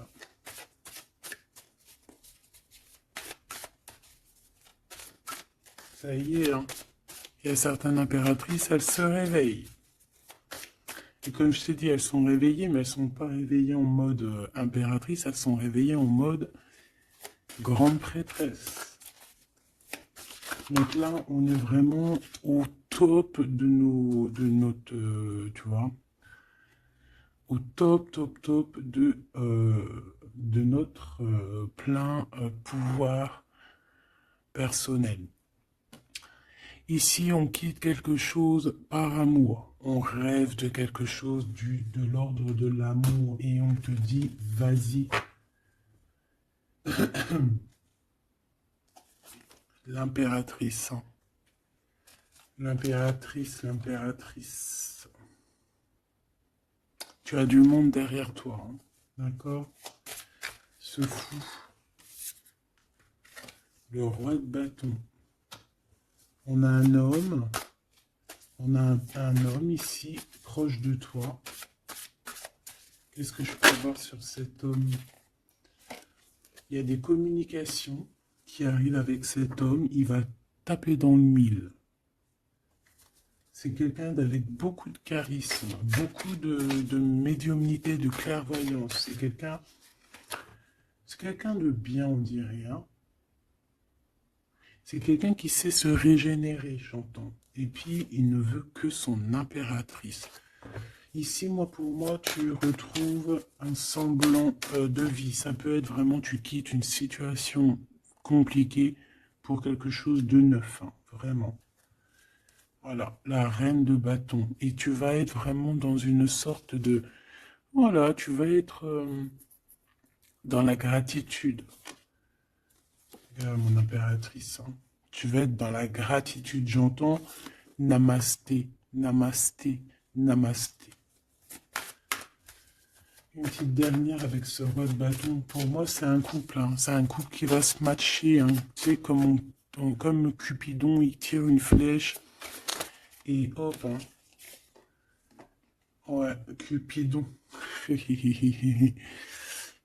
Ça y est, hein. Il y a certaines impératrices, elles se réveillent. Et comme je t'ai dit, elles sont réveillées, mais elles ne sont pas réveillées en mode impératrice, elles sont réveillées en mode grande prêtresse. Donc là, on est vraiment au top de notre, tu vois, au top de notre plein pouvoir personnel. Ici, on quitte quelque chose par amour. On rêve de quelque chose de l'ordre de l'amour et on te dit, vas-y. L'impératrice. Hein. L'impératrice. Tu as du monde derrière toi. Hein. D'accord? Ce fou. Le roi de bâton. On a un homme. On a un homme ici, proche de toi. Qu'est-ce que je peux voir sur cet homme? Il y a des communications qui arrivent avec cet homme. Il va taper dans le mille. C'est quelqu'un avec beaucoup de charisme, beaucoup de médiumnité, de clairvoyance. C'est quelqu'un de bien, on dirait. Hein. C'est quelqu'un qui sait se régénérer, j'entends. Et puis, il ne veut que son impératrice. Ici, pour moi, tu retrouves un semblant de vie. Ça peut être vraiment, tu quittes une situation compliquée pour quelque chose de neuf, hein, vraiment. Voilà, la reine de bâton. Et tu vas être vraiment dans une sorte de... Voilà, tu vas être dans la gratitude. Regarde mon impératrice. Hein. Tu vas être dans la gratitude. J'entends namasté, namasté, namasté. Une petite dernière avec ce roi de bâton. Pour moi, c'est un couple. Hein. C'est un couple qui va se matcher. Hein. Tu sais, comme Cupidon, il tire une flèche. Et hop. Hein. Ouais, Cupidon. Il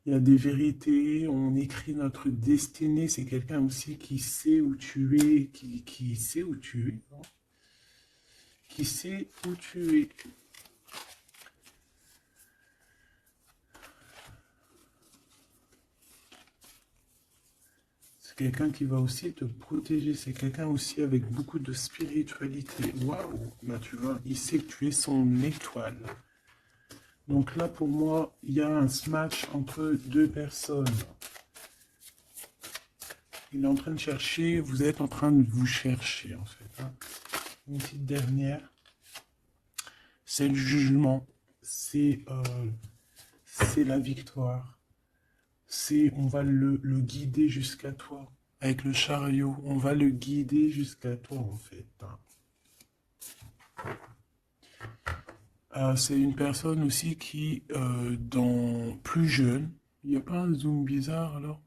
y a des vérités. On écrit notre destinée. C'est quelqu'un aussi qui sait où tu es. Qui sait où tu es. Hein. Qui sait où tu es. C'est quelqu'un qui va aussi te protéger. C'est quelqu'un aussi avec beaucoup de spiritualité. Waouh! Bah, tu vois, il sait que tu es son étoile. Donc là, pour moi, il y a un match entre deux personnes. Il est en train de chercher, vous êtes en train de vous chercher, en fait. Hein. Une petite dernière. C'est le jugement. C'est la victoire. On va le guider jusqu'à toi. Avec le chariot, on va le guider jusqu'à toi, en fait. C'est une personne aussi qui, plus jeune, il n'y a pas un zoom bizarre, alors?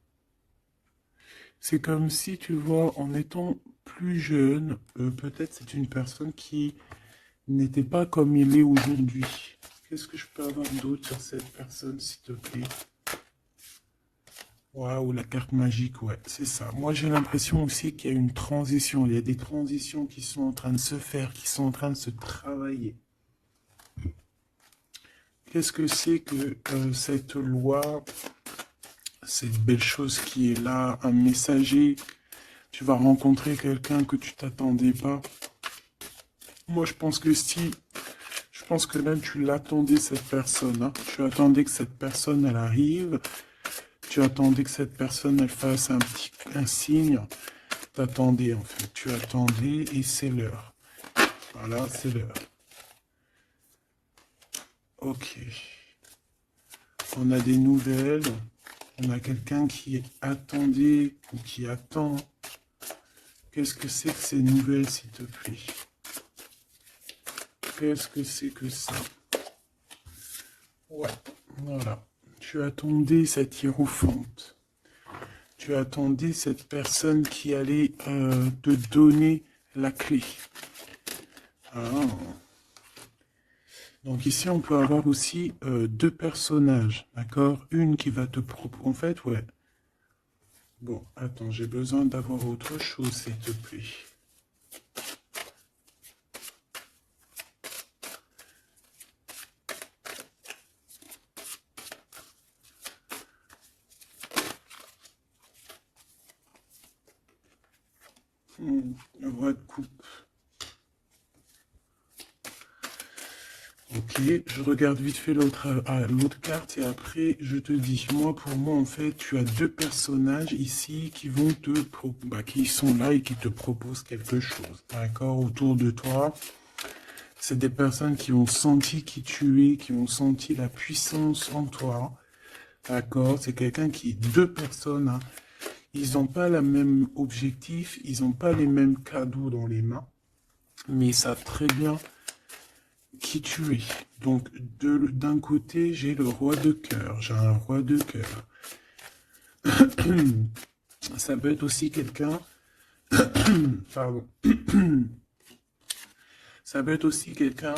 C'est comme si, tu vois, en étant plus jeune, peut-être c'est une personne qui n'était pas comme il est aujourd'hui. Qu'est-ce que je peux avoir d'autre sur cette personne, s'il te plaît? Waouh, la carte magique, ouais, c'est ça. Moi, j'ai l'impression aussi qu'il y a une transition. Il y a des transitions qui sont en train de se faire, qui sont en train de se travailler. Qu'est-ce que c'est que cette loi, cette belle chose qui est là, un messager? Tu vas rencontrer quelqu'un que tu t'attendais pas. Moi, je pense que même tu l'attendais, cette personne. Hein. Tu attendais que cette personne, elle arrive. Tu attendais que cette personne, elle fasse un signe. T'attendais, en fait. Tu attendais et c'est l'heure. Voilà, c'est l'heure. Ok. On a des nouvelles. On a quelqu'un qui attendait ou qui attend. Qu'est-ce que c'est que ces nouvelles, s'il te plaît? Qu'est-ce que c'est que ça? Ouais, voilà. Tu attendais cette hiérophante. Tu attendais cette personne qui allait te donner la clé. Ah. Donc ici, on peut avoir aussi deux personnages, d'accord? Une qui va te proposer... En fait, ouais. Bon, attends, j'ai besoin d'avoir autre chose, s'il te plaît. Le roi de coupe. Ok, je regarde vite fait l'autre carte et après je te dis. Pour moi, en fait, tu as deux personnages ici qui vont qui sont là et qui te proposent quelque chose. D'accord, autour de toi. C'est des personnes qui ont senti qui tu es, qui ont senti la puissance en toi. D'accord? C'est quelqu'un qui, deux personnes, hein, ils n'ont pas le même objectif, ils n'ont pas les mêmes cadeaux dans les mains, mais ils savent très bien qui tu es. Donc, d'un côté, j'ai le roi de cœur, j'ai un roi de cœur. Ça peut être aussi quelqu'un, pardon, ça peut être aussi quelqu'un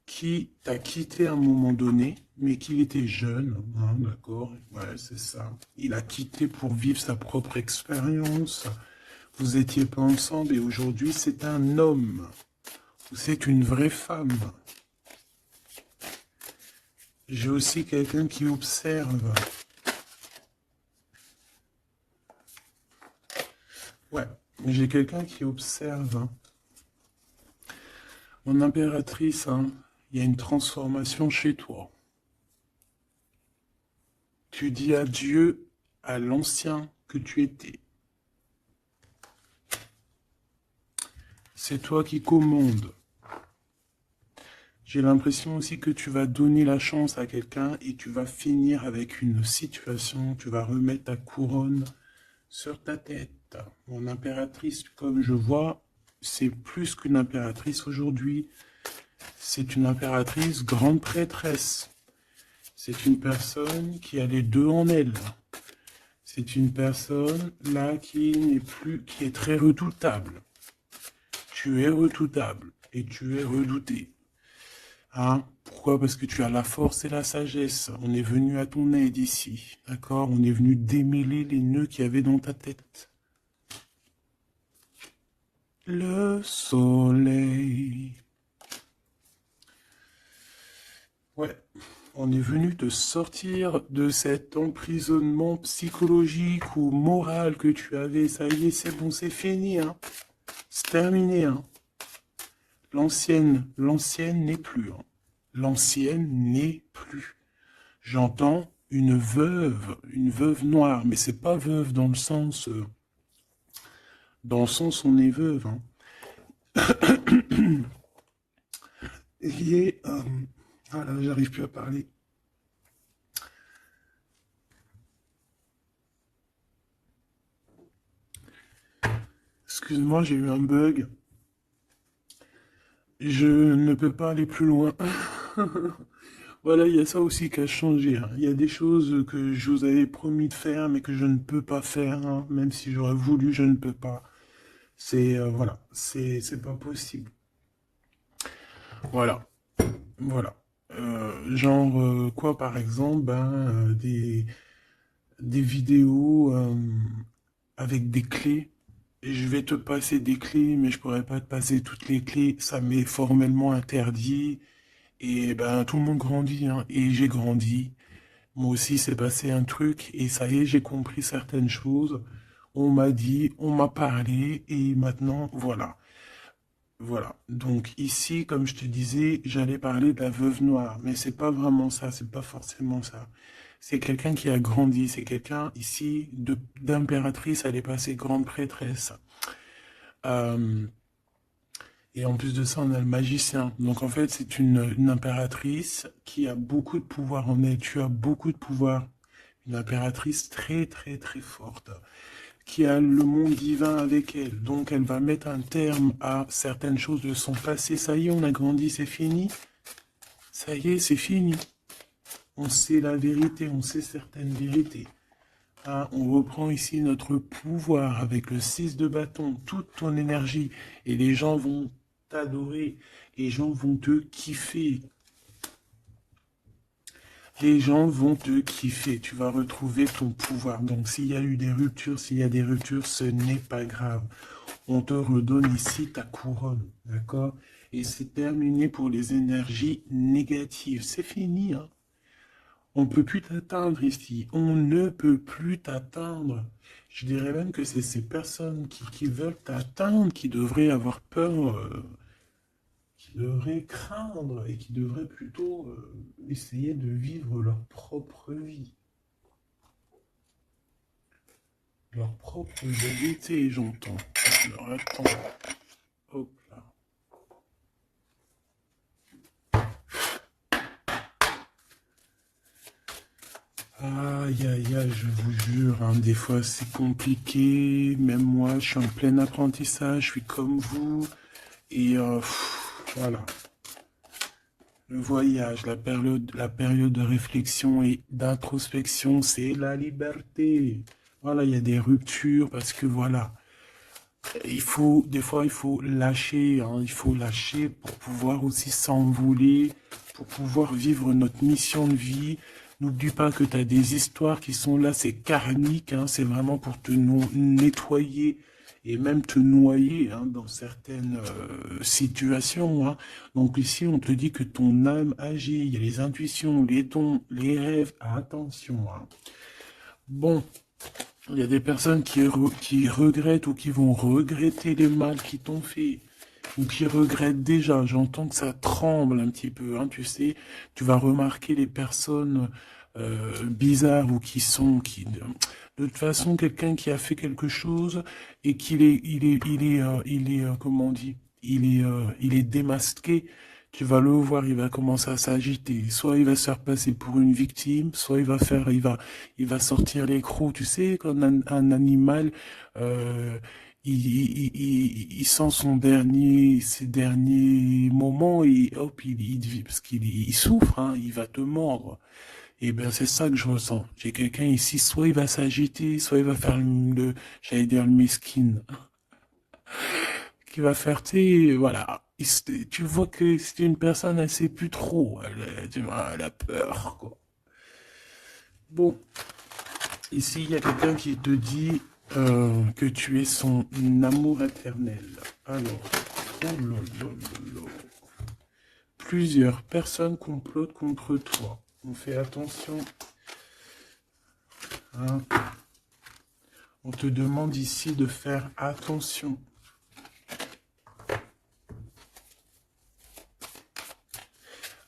qui t'a quitté à un moment donné, mais qu'il était jeune, hein, d'accord? Ouais, c'est ça. Il a quitté pour vivre sa propre expérience. Vous étiez pas ensemble et aujourd'hui c'est un homme. Ou c'est une vraie femme. J'ai aussi quelqu'un qui observe. Ouais, j'ai quelqu'un qui observe, hein. Mon impératrice, hein, il y a une transformation chez toi. Tu dis adieu à l'ancien que tu étais. C'est toi qui commandes. J'ai l'impression aussi que tu vas donner la chance à quelqu'un et tu vas finir avec une situation, tu vas remettre ta couronne sur ta tête. Mon impératrice, comme je vois, c'est plus qu'une impératrice aujourd'hui. C'est une impératrice grande prêtresse. C'est une personne qui a les deux en elle. C'est une personne là qui n'est plus, qui est très redoutable. Tu es redoutable et tu es redouté. Hein? Pourquoi? Parce que tu as la force et la sagesse. On est venu à ton aide ici. D'accord? On est venu démêler les nœuds qu'il y avait dans ta tête. Le soleil. Ouais. On est venu te sortir de cet emprisonnement psychologique ou moral que tu avais. Ça y est, c'est bon, c'est fini. Hein? C'est terminé. Hein? L'ancienne n'est plus. Hein? L'ancienne n'est plus. J'entends une veuve noire, mais c'est pas veuve dans le sens où on est veuve. Hein. Et ah là, j'arrive plus à parler. Excuse-moi, j'ai eu un bug. Je ne peux pas aller plus loin. Voilà, il y a ça aussi qui a changé. Hein. Il y a des choses que je vous avais promis de faire, mais que je ne peux pas faire. Hein. Même si j'aurais voulu, je ne peux pas. C'est voilà, c'est pas possible. Voilà, voilà. Genre quoi, par exemple, ben des vidéos avec des clés. Et je vais te passer des clés, mais je pourrais pas te passer toutes les clés. Ça m'est formellement interdit. Et ben tout le monde grandit, hein. Et j'ai grandi. Moi aussi, c'est passé un truc. Et ça y est, j'ai compris certaines choses. On m'a dit, on m'a parlé. Et maintenant, voilà. Voilà. Donc ici, comme je te disais, j'allais parler de la veuve noire. Mais c'est pas vraiment ça. C'est pas forcément ça. C'est quelqu'un qui a grandi. C'est quelqu'un ici d'impératrice. Elle est passée grande prêtresse. Euh, et en plus de ça, on a le magicien. Donc en fait, c'est une impératrice qui a beaucoup de pouvoir en elle. Tu as beaucoup de pouvoir. Une impératrice très très très forte, qui a le monde divin avec elle. Donc elle va mettre un terme à certaines choses de son passé. Ça y est, on a grandi, c'est fini. Ça y est, c'est fini. On sait la vérité, on sait certaines vérités. Hein, on reprend ici notre pouvoir avec le 6 de bâton, toute ton énergie. Et les gens vont t'adorer. Les gens vont te kiffer. Les gens vont te kiffer. Tu vas retrouver ton pouvoir. Donc s'il y a eu des ruptures, s'il y a des ruptures, ce n'est pas grave. On te redonne ici ta couronne. D'accord? Et c'est terminé pour les énergies négatives. C'est fini, hein? On ne peut plus t'atteindre ici. On ne peut plus t'atteindre. Je dirais même que c'est ces personnes qui veulent t'atteindre qui devraient avoir peur, qui devraient craindre et qui devraient plutôt essayer de vivre leur propre vie. Leur propre vérité, j'entends. Alors attends. Hop là. Aïe, aïe, aïe, je vous jure, hein, des fois c'est compliqué. Même moi, je suis en plein apprentissage, je suis comme vous. Et voilà, le voyage, la période de réflexion et d'introspection, c'est la liberté. Voilà, il y a des ruptures parce que voilà, des fois, il faut lâcher, hein, il faut lâcher pour pouvoir aussi s'envoler, pour pouvoir vivre notre mission de vie. N'oublie pas que tu as des histoires qui sont là, c'est karmique, hein, c'est vraiment pour te nettoyer et même te noyer, hein, dans certaines situations, hein. Donc ici, on te dit que ton âme agit, il y a les intuitions, les dons, les rêves, attention, hein. Bon. Il y a des personnes qui regrettent ou qui vont regretter les mal qu'ils t'ont fait, ou qui regrettent déjà. J'entends que ça tremble un petit peu, hein, tu sais. Tu vas remarquer les personnes bizarres ou de toute façon, quelqu'un qui a fait quelque chose et comment on dit, il est démasqué. Tu vas le voir, il va commencer à s'agiter. Soit il va se faire passer pour une victime, soit il va sortir les crocs. Tu sais, quand un animal, euh, il sent ses derniers moments et hop, parce qu'il souffre, hein, il va te mordre. Et ben, c'est ça que je ressens. J'ai quelqu'un ici, soit il va s'agiter, soit il va faire j'allais dire le mesquin, qui va faire, tu sais, voilà. Tu vois que c'est une personne, elle sait plus trop. Elle a peur, quoi. Bon, ici, il y a quelqu'un qui te dit que tu es son amour éternel. Alors, oh là là là là. Plusieurs personnes complotent contre toi. On fait attention, hein. On te demande ici de faire attention.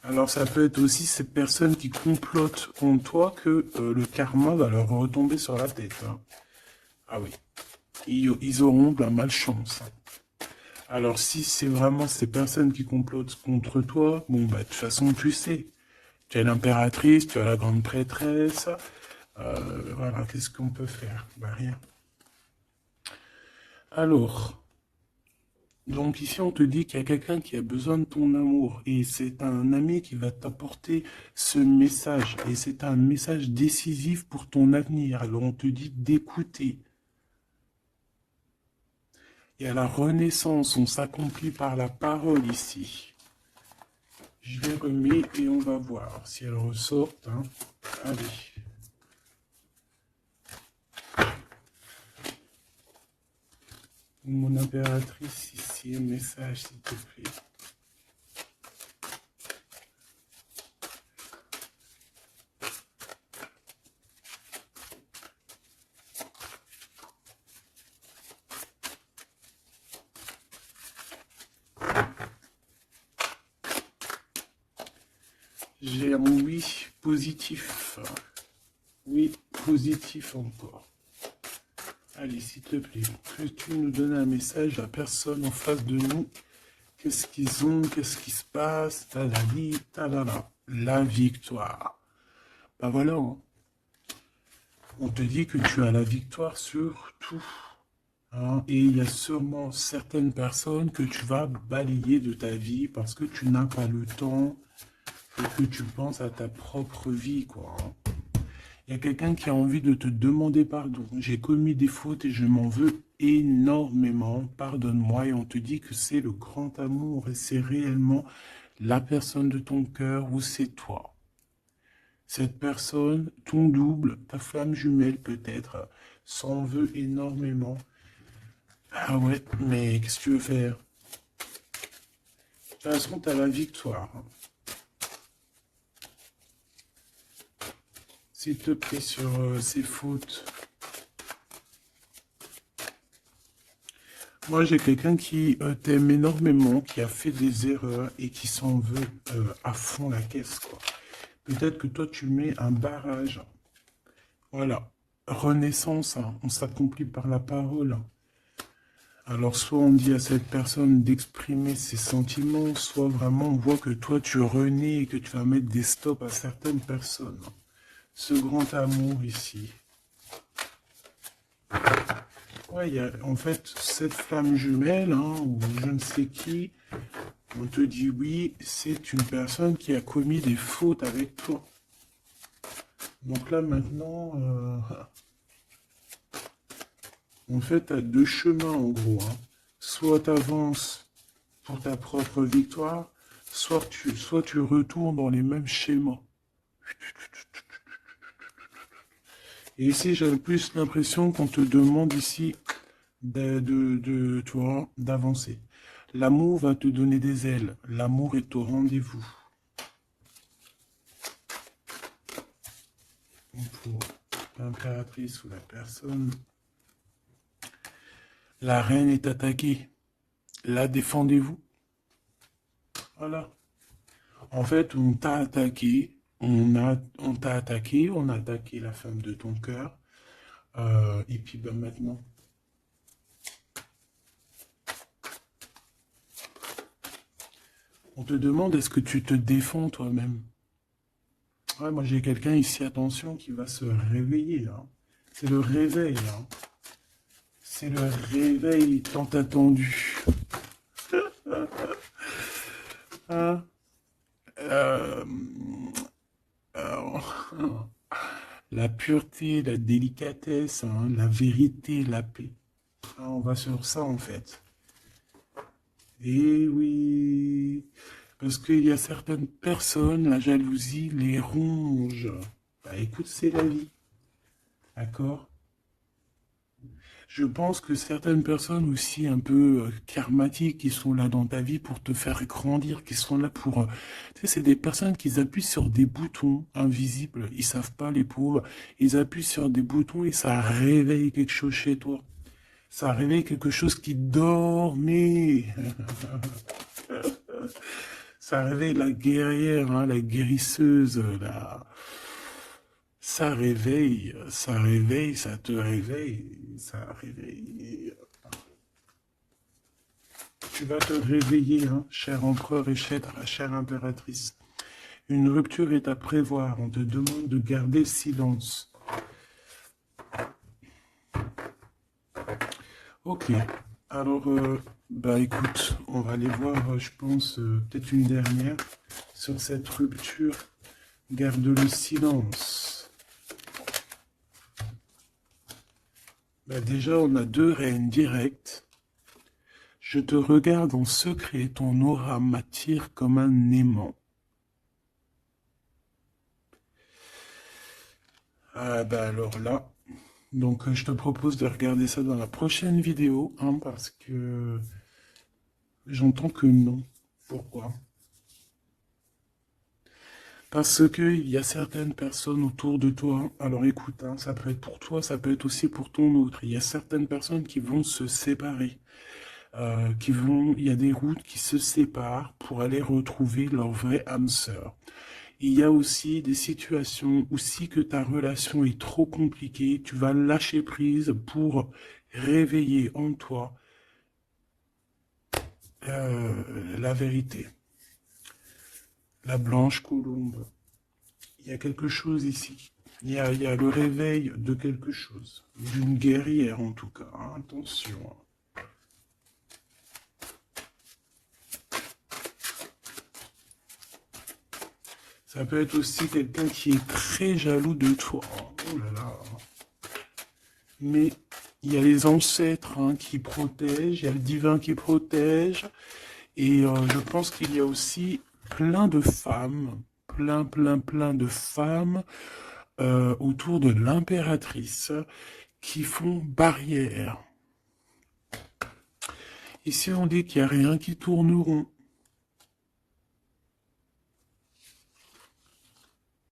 Alors ça peut être aussi ces personnes qui complotent contre toi que le karma va leur retomber sur la tête, hein. Ah oui, ils auront de la malchance, hein. Alors si c'est vraiment ces personnes qui complotent contre toi, bon bah de toute façon tu sais, tu as l'impératrice, tu as la grande prêtresse, voilà, qu'est-ce qu'on peut faire? Bah rien. Alors, donc ici, on te dit qu'il y a quelqu'un qui a besoin de ton amour et c'est un ami qui va t'apporter ce message et c'est un message décisif pour ton avenir. Alors on te dit d'écouter. Il y a la renaissance, on s'accomplit par la parole ici. Je les remets et on va voir si elles ressortent, hein. Allez. Mon impératrice, ici, un message, s'il te plaît. J'ai un oui positif. Oui, positif encore. Allez, s'il te plaît, que tu nous donnes un message à personne en face de nous. Qu'est-ce qu'ils ont, qu'est-ce qui se passe, talali, talala. La victoire. Ben voilà, hein. On te dit que tu as la victoire sur tout, hein. Et il y a sûrement certaines personnes que tu vas balayer de ta vie parce que tu n'as pas le temps et que tu penses à ta propre vie, quoi, hein. Il y a quelqu'un qui a envie de te demander pardon. J'ai commis des fautes et je m'en veux énormément. Pardonne-moi. Et on te dit que c'est le grand amour et c'est réellement la personne de ton cœur ou c'est toi. Cette personne, ton double, ta flamme jumelle peut-être, s'en veut énormément. Ah ouais, mais qu'est-ce que tu veux faire? De toute façon, tu as la victoire. S'il te plaît, sur ces fautes. Moi, j'ai quelqu'un qui t'aime énormément, qui a fait des erreurs et qui s'en veut à fond la caisse, quoi. Peut-être que toi, tu mets un barrage. Voilà. Renaissance, hein. On s'accomplit par la parole. Alors, soit on dit à cette personne d'exprimer ses sentiments, soit vraiment on voit que toi, tu renais et que tu vas mettre des stops à certaines personnes. ce grand amour ici. Ouais, il y a en fait cette flamme jumelle, hein, ou je ne sais qui, on te dit oui, c'est une personne qui a commis des fautes avec toi. Donc là maintenant, en fait, tu as deux chemins en gros, hein. Soit tu avances pour ta propre victoire, soit tu retournes dans les mêmes schémas. Et ici, j'ai plus l'impression qu'on te demande ici tu vois, d'avancer. L'amour va te donner des ailes. L'amour est au rendez-vous. Pour l'impératrice ou la personne, la reine est attaquée. La défendez-vous. Voilà. En fait, on t'a attaqué. On t'a attaqué. On a attaqué la femme de ton cœur. Et puis ben, maintenant, on te demande est-ce que tu te défends toi-même. Ouais, moi j'ai quelqu'un ici, attention, qui va se réveiller là. C'est le réveil là. C'est le réveil tant attendu. Hein? Euh, la pureté, la délicatesse, hein, la vérité, la paix. Ah, on va sur ça en fait. Et oui, parce qu'il y a certaines personnes, la jalousie les ronge. Bah écoute, c'est la vie, d'accord? Je pense que certaines personnes aussi un peu karmatiques qui sont là dans ta vie pour te faire grandir, qui sont là pour... tu sais, c'est des personnes qui appuient sur des boutons invisibles. Ils savent pas, les pauvres. Ils appuient sur des boutons et ça réveille quelque chose chez toi. Ça réveille quelque chose qui dormait. Ça réveille la guerrière, hein, la guérisseuse, la... ça réveille, ça te réveille, ça réveille. Tu vas te réveiller, hein, cher empereur et chère impératrice. Une rupture est à prévoir, on te demande de garder silence. Ok, alors, bah écoute, on va aller voir, je pense, peut-être une dernière sur cette rupture. Garde le silence. Bah déjà, on a deux reines directes. Je te regarde en secret, ton aura m'attire comme un aimant. Ah bah alors là, donc je te propose de regarder ça dans la prochaine vidéo, hein, parce que j'entends que non. Pourquoi? Parce qu'il y a certaines personnes autour de toi, alors écoute, hein, ça peut être pour toi, ça peut être aussi pour ton autre. Il y a certaines personnes qui vont se séparer, il y a des routes qui se séparent pour aller retrouver leur vraie âme sœur. Il y a aussi des situations où si que ta relation est trop compliquée, tu vas lâcher prise pour réveiller en toi la vérité. La blanche colombe. Il y a quelque chose ici. Il y a le réveil de quelque chose. D'une guerrière en tout cas. Hein, attention. Ça peut être aussi quelqu'un qui est très jaloux de toi. Oh là là. Mais il y a les ancêtres, hein, qui protègent, il y a le divin qui protège. Et je pense qu'il y a aussi plein de femmes, plein de femmes autour de l'impératrice qui font barrière. Ici, on dit qu'il n'y a rien qui tourne rond.